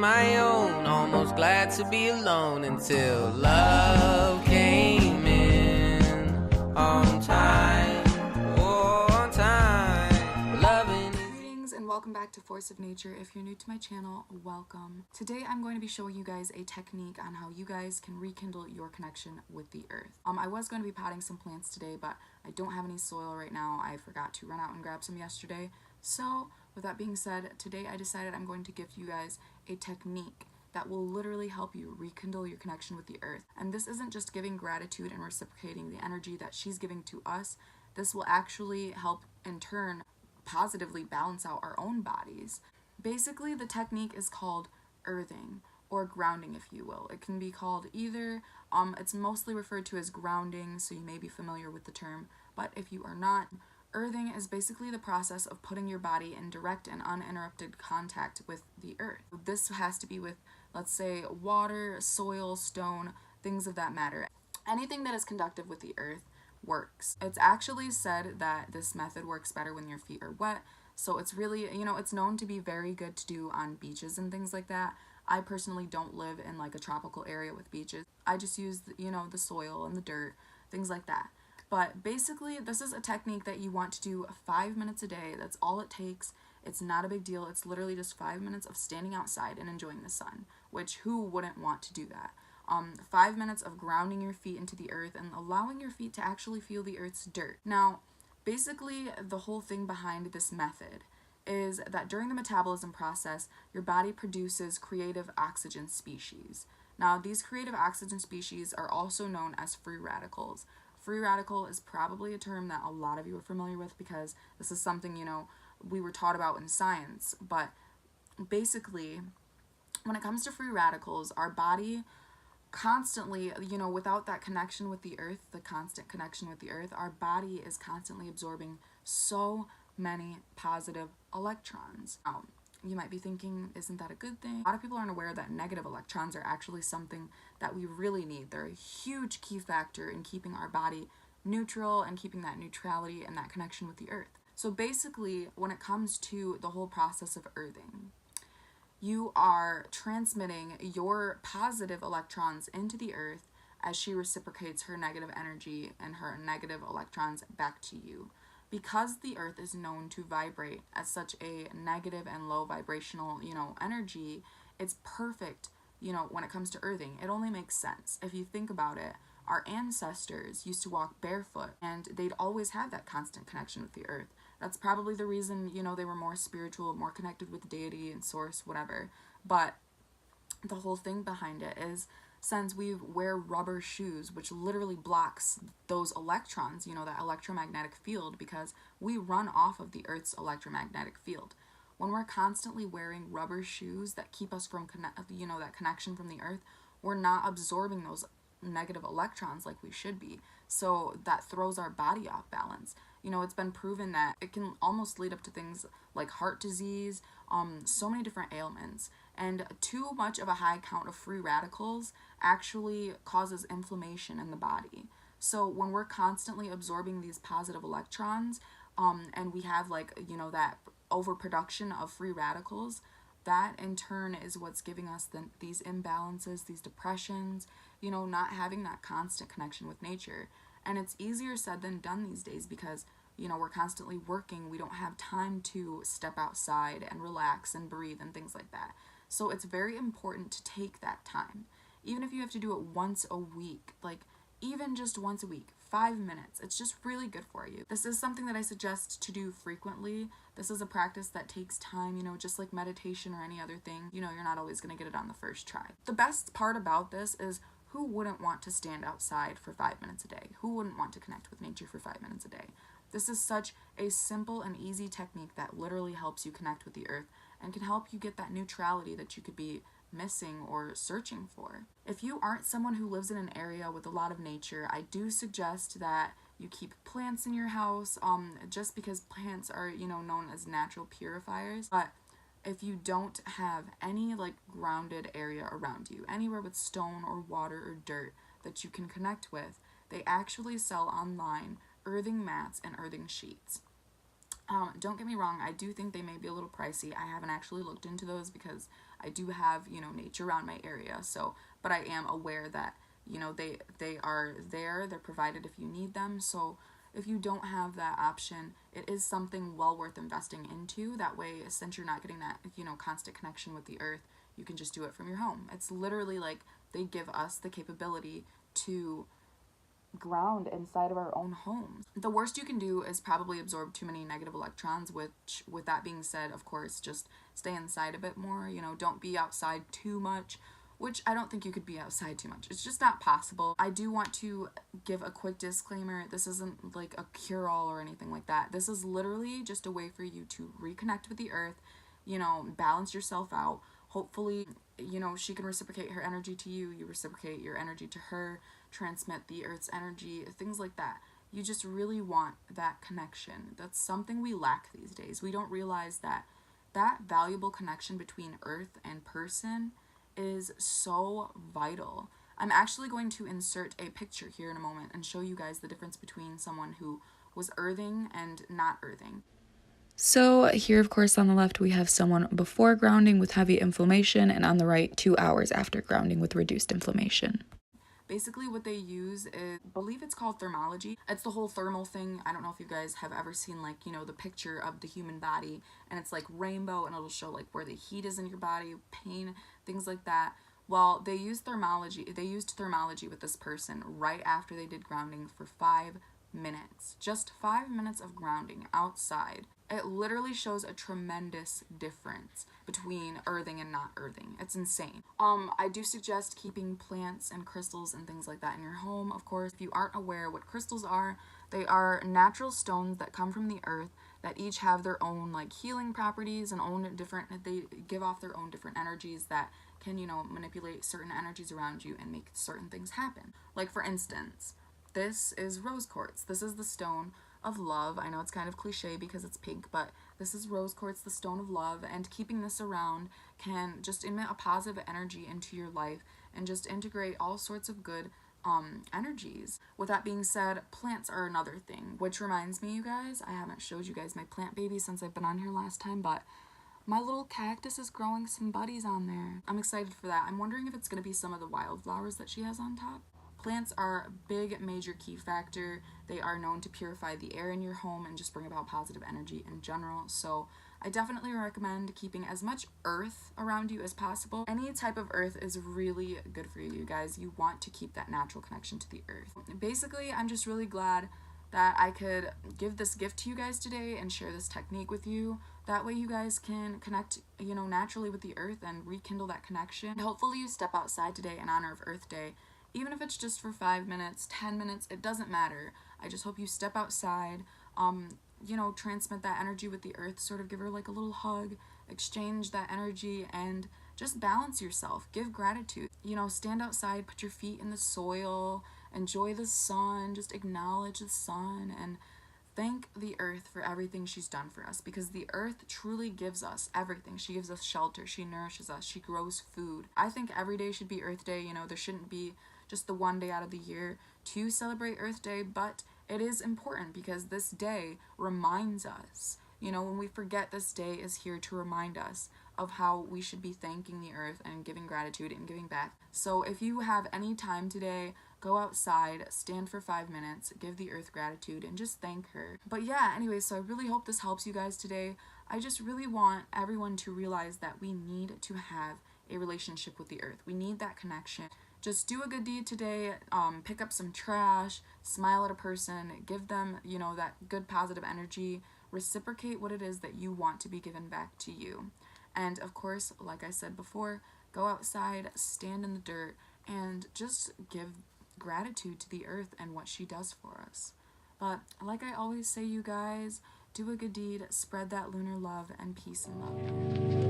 my own, almost glad to be alone until love came in on time, oh, on time. Loving. Greetings and welcome back to Force of Nature. If you're new to my channel, welcome. Today I'm going to be showing you guys a technique on how you guys can rekindle your connection with the earth. I was going to be potting some plants today, but I don't have any soil right now. I forgot to run out and grab some yesterday. So with that being said, today I decided I'm going to give you guys a technique that will literally help you rekindle your connection with the earth. And this isn't just giving gratitude and reciprocating the energy that she's giving to us. This will actually help in turn positively balance out our own bodies. Basically, the technique is called earthing or grounding, if you will. It can be called either. It's mostly referred to as grounding, so you may be familiar with the term, but if you are not, earthing is basically the process of putting your body in direct and uninterrupted contact with the earth. This has to be with, let's say, water, soil, stone, things of that matter. Anything that is conductive with the earth works. It's actually said that this method works better when your feet are wet, so it's really, it's known to be very good to do on beaches and things like that. I personally don't live in like a tropical area with beaches. I just use, the soil and the dirt, things like that. But basically, this is a technique that you want to do 5 minutes a day. That's all it takes. It's not a big deal. It's literally just 5 minutes of standing outside and enjoying the sun, which who wouldn't want to do that? 5 minutes of grounding your feet into the earth and allowing your feet to actually feel the earth's dirt. Now, basically, the whole thing behind this method is that during the metabolism process, your body produces creative oxygen species. Now, these creative oxygen species are also known as free radicals. Free radical is probably a term that a lot of you are familiar with because this is something, we were taught about in science. But basically, when it comes to free radicals, our body constantly, without that connection with the earth, the constant connection with the earth, our body is constantly absorbing so many positive electrons. You might be thinking, isn't that a good thing? A lot of people aren't aware that negative electrons are actually something that we really need. They're a huge key factor in keeping our body neutral and keeping that neutrality and that connection with the earth. So basically, when it comes to the whole process of earthing, you are transmitting your positive electrons into the earth as she reciprocates her negative energy and her negative electrons back to you. Because the earth is known to vibrate as such a negative and low vibrational, energy, it's perfect, when it comes to earthing. It only makes sense. If you think about it, our ancestors used to walk barefoot and they'd always have that constant connection with the earth. That's probably the reason, they were more spiritual, more connected with deity and source, whatever. But the whole thing behind it is, since we wear rubber shoes, which literally blocks those electrons, that electromagnetic field, because we run off of the Earth's electromagnetic field. When we're constantly wearing rubber shoes that keep us from, that connection from the Earth, we're not absorbing those negative electrons like we should be. So that throws our body off balance. It's been proven that it can almost lead up to things like heart disease, so many different ailments. And too much of a high count of free radicals actually causes inflammation in the body. So when we're constantly absorbing these positive electrons, and we have that overproduction of free radicals, that in turn is what's giving us these imbalances, these depressions, not having that constant connection with nature. And it's easier said than done these days because, we're constantly working. We don't have time to step outside and relax and breathe and things like that. So it's very important to take that time. Even if you have to do it once a week, even just once a week, 5 minutes, it's just really good for you. This is something that I suggest to do frequently. This is a practice that takes time, just like meditation or any other thing. You're not always going to get it on the first try. The best part about this is, who wouldn't want to stand outside for 5 minutes a day? Who wouldn't want to connect with nature for 5 minutes a day? This is such a simple and easy technique that literally helps you connect with the earth and can help you get that neutrality that you could be missing or searching for. If you aren't someone who lives in an area with a lot of nature, I do suggest that you keep plants in your house, just because plants are, known as natural purifiers. But if you don't have any grounded area around you, anywhere with stone or water or dirt that you can connect with, they actually sell online earthing mats and earthing sheets. Don't get me wrong, I do think they may be a little pricey. I haven't actually looked into those because I do have, you know, nature around my area. So, but I am aware that, you know, they are there, they're provided if you need them. So if you don't have that option, it is something well worth investing into. That way, since you're not getting that, you know, constant connection with the earth, you can just do it from your home. It's literally like they give us the capability to ground inside of our own homes. The worst you can do is probably absorb too many negative electrons, which, with that being said, of course, just stay inside a bit more. You know, don't be outside too much, which I don't think you could be outside too much. It's just not possible. I do want to give a quick disclaimer. This isn't like a cure-all or anything like that. This is literally just a way for you to reconnect with the earth, you know, balance yourself out. Hopefully, you know, she can reciprocate her energy to you, you reciprocate your energy to her, transmit the earth's energy, things like that. You just really want that connection. That's something we lack these days. We don't realize that that valuable connection between earth and person is so vital. I'm actually going to insert a picture here in a moment and show you guys the difference between someone who was earthing and not earthing. So here, of course, on the left, we have someone before grounding with heavy inflammation, and on the right, 2 hours after grounding with reduced inflammation. Basically, what they use is, I believe it's called thermology. It's the whole thermal thing. I don't know if you guys have ever seen, like, you know, the picture of the human body, and it's like rainbow, and it'll show like where the heat is in your body, pain, things like that. Well, they used thermology with this person right after they did grounding for 5 minutes. Just 5 minutes of grounding outside. It literally shows a tremendous difference between earthing and not earthing. It's insane. I do suggest keeping plants and crystals and things like that in your home. Of course, if you aren't aware what crystals are, they are natural stones that come from the earth that each have their own like healing properties and they give off their own different energies that can, you know, manipulate certain energies around you and make certain things happen. Like, for instance, this is rose quartz. This is the stone of love. I know it's kind of cliche because it's pink, but this is rose quartz, the stone of love, and keeping this around can just emit a positive energy into your life and just integrate all sorts of good energies. With that being said, plants are another thing, which reminds me, you guys, I haven't showed you guys my plant baby since I've been on here last time, but my little cactus is growing some buddies on there. I'm excited for that. I'm wondering if it's going to be some of the wildflowers that she has on top. Plants are a big major key factor. They are known to purify the air in your home and just bring about positive energy in general. So I definitely recommend keeping as much earth around you as possible. Any type of earth is really good for you guys. You want to keep that natural connection to the earth. Basically, I'm just really glad that I could give this gift to you guys today and share this technique with you. That way you guys can connect, you know, naturally with the earth and rekindle that connection. And hopefully you step outside today in honor of Earth Day. Even if it's just for 5 minutes, 10 minutes, it doesn't matter. I just hope you step outside, you know, transmit that energy with the earth, sort of give her like a little hug, exchange that energy, and just balance yourself. Give gratitude. You know, stand outside, put your feet in the soil, enjoy the sun, just acknowledge the sun, and thank the earth for everything she's done for us, because the earth truly gives us everything. She gives us shelter, she nourishes us, she grows food. I think every day should be Earth Day. You know, there shouldn't be just the one day out of the year to celebrate Earth Day, but it is important because this day reminds us. You know, when we forget, this day is here to remind us of how we should be thanking the earth and giving gratitude and giving back. So if you have any time today, go outside, stand for 5 minutes, give the earth gratitude, and just thank her. But yeah, anyway, so I really hope this helps you guys today. I just really want everyone to realize that we need to have a relationship with the earth. We need that connection. Just do a good deed today, pick up some trash, smile at a person, give them, you know, that good positive energy, reciprocate what it is that you want to be given back to you. And of course, like I said before, go outside, stand in the dirt, and just give gratitude to the earth and what she does for us. But like I always say, you guys, do a good deed, spread that lunar love, and peace and love.